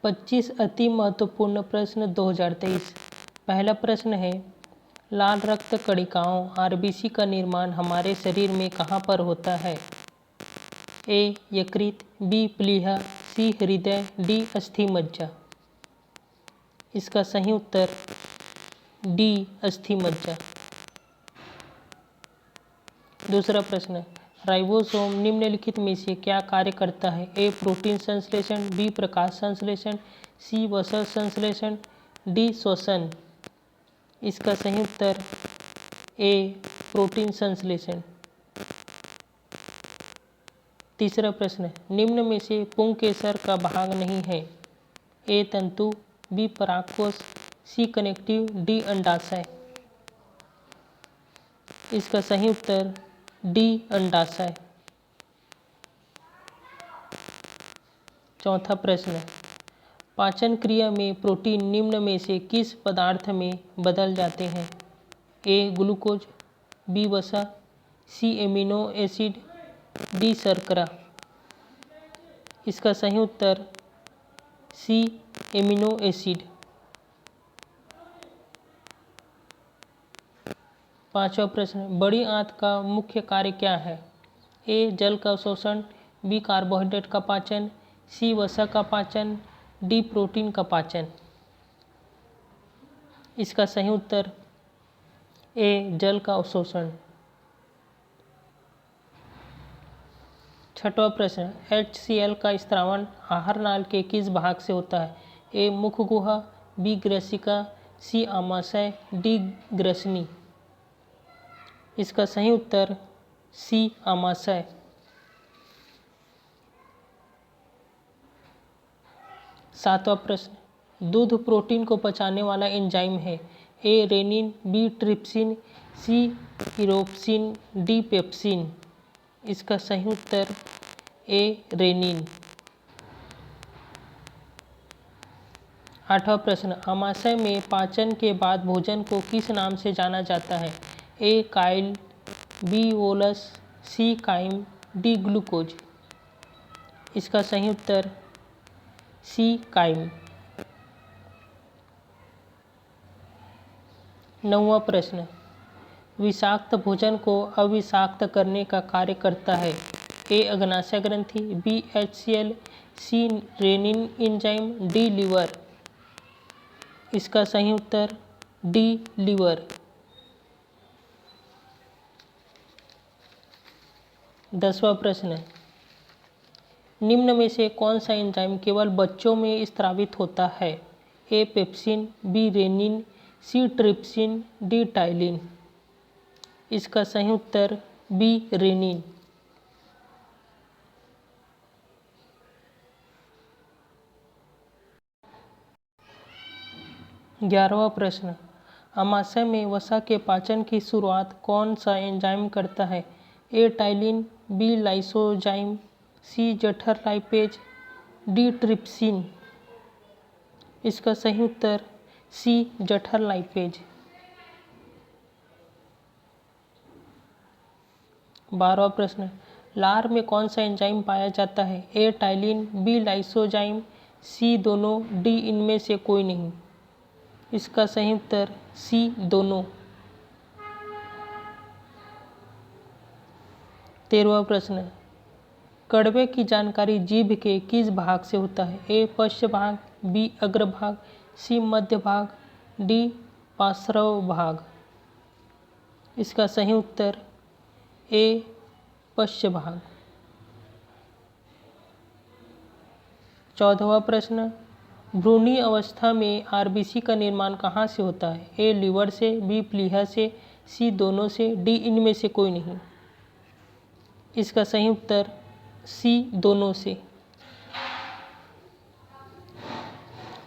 25 अति महत्वपूर्ण प्रश्न 2023। पहला प्रश्न है, लाल रक्त कणिकाओं आरबीसी का निर्माण हमारे शरीर में कहाँ पर होता है? ए यकृत, बी प्लीहा, सी हृदय, डी अस्थि मज्जा। इसका सही उत्तर डी अस्थि मज्जा। दूसरा प्रश्न, राइबोसोम निम्नलिखित में से क्या कार्य करता है? ए प्रोटीन संश्लेषण, बी प्रकाश संश्लेषण, सी वसा संश्लेषण, डी श्वसन। इसका सही उत्तर ए प्रोटीन संश्लेषण। तीसरा प्रश्न, निम्न में से पुंकेसर का भाग नहीं है? ए तंतु, बी परागकोश, सी कनेक्टिव, डी अंडाशय। इसका सही उत्तर डी अंडाशय। चौथा प्रश्न, पाचन क्रिया में प्रोटीन निम्न में से किस पदार्थ में बदल जाते हैं? ए ग्लूकोज, बी वसा, सी एमिनो एसिड, डी शर्करा। इसका सही उत्तर सी एमिनो एसिड। पांचवा प्रश्न, बड़ी आंत का मुख्य कार्य क्या है? ए जल का शोषण, बी कार्बोहाइड्रेट का पाचन, सी वसा का पाचन, डी प्रोटीन का पाचन। इसका सही उत्तर ए जल का अवशोषण। छठवां प्रश्न, HCl का स्त्रावण आहार नाल के किस भाग से होता है? ए मुख गुहा, बी ग्रसिका, सी आमाशय, डी ग्रसनी। इसका सही उत्तर सी आमाशय। सातवां प्रश्न, दूध प्रोटीन को पचाने वाला एंजाइम है? ए रेनिन, बी ट्रिप्सिन, सी इरोप्सिन, डी पेप्सिन। इसका सही उत्तर ए रेनिन। आठवां प्रश्न, आमाशय में पाचन के बाद भोजन को किस नाम से जाना जाता है? ए काइल, बी वोलस, सी काइम, डी ग्लूकोज। इसका सही उत्तर सी काइम। नौवां प्रश्न, विषाक्त भोजन को अविषाक्त करने का कार्य करता है? ए अग्नाशय ग्रंथि, बी HCl, सी रेनिन एंजाइम, डी लीवर। इसका सही उत्तर डी लीवर। 10वां प्रश्न, निम्न में से कौन सा एंजाइम केवल बच्चों में स्रावित होता है? ए पेप्सिन, बी रेनिन, सी ट्रिप्सिन, डी टाइलिन। इसका सही उत्तर बी रेनिन। ग्यारहवां प्रश्न, आमाशय में वसा के पाचन की शुरुआत कौन सा एंजाइम करता है? ए टाइलिन, बी लाइसोजाइम, सी जठर लाइपेज, डी ट्रिप्सिन। इसका सही उत्तर सी जठर लाइपेज। 12वां प्रश्न, लार में कौन सा एंजाइम पाया जाता है? ए टाइलिन, बी लाइसोजाइम, सी दोनों, डी इनमें से कोई नहीं। इसका सही उत्तर सी दोनों। 13वां प्रश्न, कड़वे की जानकारी जीभ के किस भाग से होता है? ए पश्च भाग, बी अग्रभाग, सी मध्य भाग, डी पार्श्व भाग। इसका सही उत्तर ए पश्च भाग। 14वां प्रश्न, भ्रूणीय अवस्था में आरबीसी का निर्माण कहाँ से होता है? ए लीवर से, बी प्लीहा से, सी दोनों से, डी इनमें से कोई नहीं। इसका सही उत्तर सी दोनों से।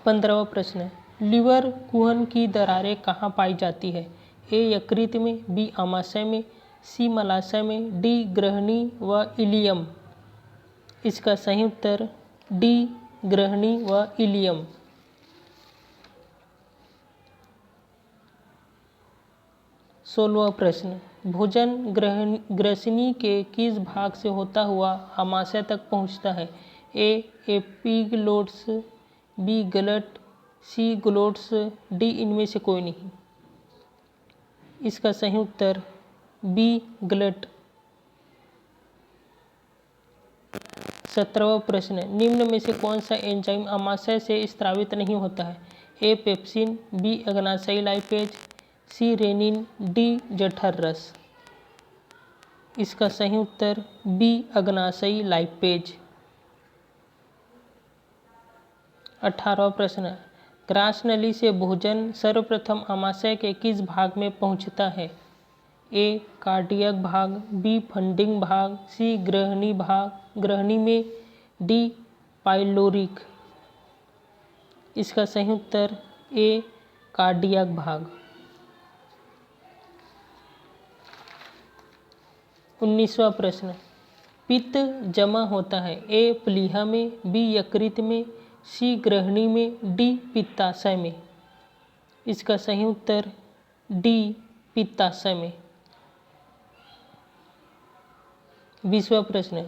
15वां प्रश्न, लीवर कुहन की दरारें कहाँ पाई जाती है? ए यकृत में, बी आमाशय में, सी मलाशय में, डी ग्रहणी व इलियम। इसका सही उत्तर डी ग्रहणी व इलियम। 16वां प्रश्न, भोजन ग्रसनी के किस भाग से होता हुआ आमाशय तक पहुंचता है? ए एपिग्लोट्स, बी गलट, सी ग्लोट्स, डी इनमें से कोई नहीं। इसका सही उत्तर बी गलट। 17वां प्रश्न, निम्न में से कौन सा एंजाइम आमाशय से स्रावित नहीं होता है? ए पेप्सिन, बी अग्नाशयी लाइपेज, सी रेनिन, डी जठर रस। इसका सही उत्तर बी अग्नाशयी लाइपेज। 18वां प्रश्न, ग्रास नली से भोजन सर्वप्रथम आमाशय के किस भाग में पहुंचता है? ए कार्डियक भाग, बी फंडिंग भाग, सी ग्रहणी में, डी पाइलोरिक। इसका सही उत्तर ए कार्डियक भाग। 19वां प्रश्न, पित्त जमा होता है ए प्लीहा में, बी यकृत में, सी ग्रहणी में, डी पित्ताशय में। इसका सही उत्तर डी पित्ताशय में। 20वां प्रश्न,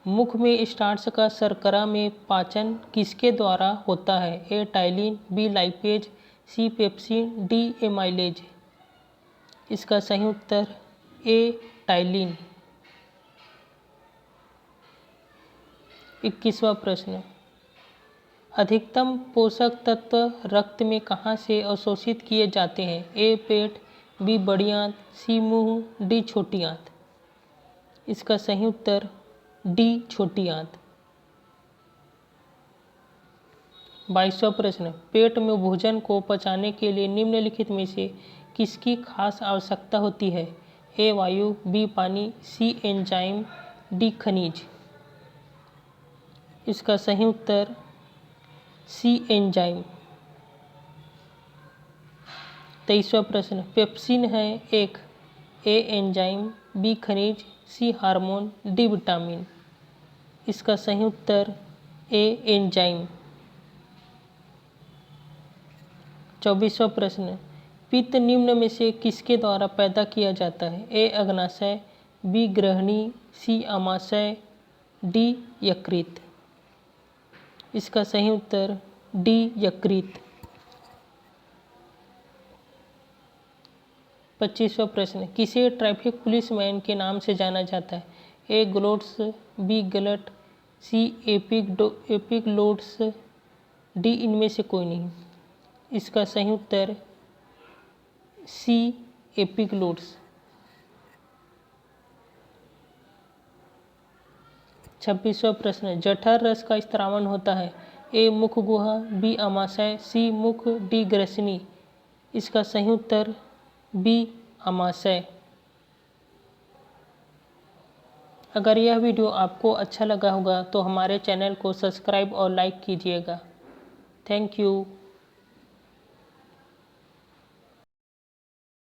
मुख में स्टार्च का शर्करा में पाचन किसके द्वारा होता है? ए टाइलिन, बी लाइपेज, सी पेप्सिन, डी एमाइलेज। इसका सही उत्तर ए टाइलिन। 21वां प्रश्न, अधिकतम पोषक तत्व रक्त में कहाँ से अवशोषित किए जाते हैं? ए पेट, बी बड़ी आंत, सी मुंह, डी छोटी आंत। इसका सही उत्तर डी छोटी आंत। 22वां प्रश्न, पेट में भोजन को पचाने के लिए निम्नलिखित में से किसकी खास आवश्यकता होती है? ए वायु, बी पानी, सी एंजाइम, डी खनिज। इसका सही उत्तर सी एंजाइम। 23वां प्रश्न, पेप्सिन है एक, ए एंजाइम, बी खनिज, सी हार्मोन, डी विटामिन। इसका सही उत्तर ए एंजाइम। 24वां प्रश्न, पित्त निम्न में से किसके द्वारा पैदा किया जाता है? ए अग्नाशय, बी ग्रहणी, सी आमाशय, डी यकृत। इसका सही उत्तर डी यकृत। 25वां प्रश्न, किसे ट्रैफिक पुलिसमैन के नाम से जाना जाता है? ए ग्लोट्स, बी गलट, सी एपिग्लोट्स, डी इनमें से कोई नहीं। इसका सही उत्तर सी एपिग्लोट्स। 26वां प्रश्न, जठर रस का स्त्रावन होता है? ए मुख गुहा, बी आमाशय, सी मुख, डी ग्रसनी। इसका सही उत्तर बी आमाशय। अगर यह वीडियो आपको अच्छा लगा होगा तो हमारे चैनल को सब्सक्राइब और लाइक कीजिएगा। Thank you.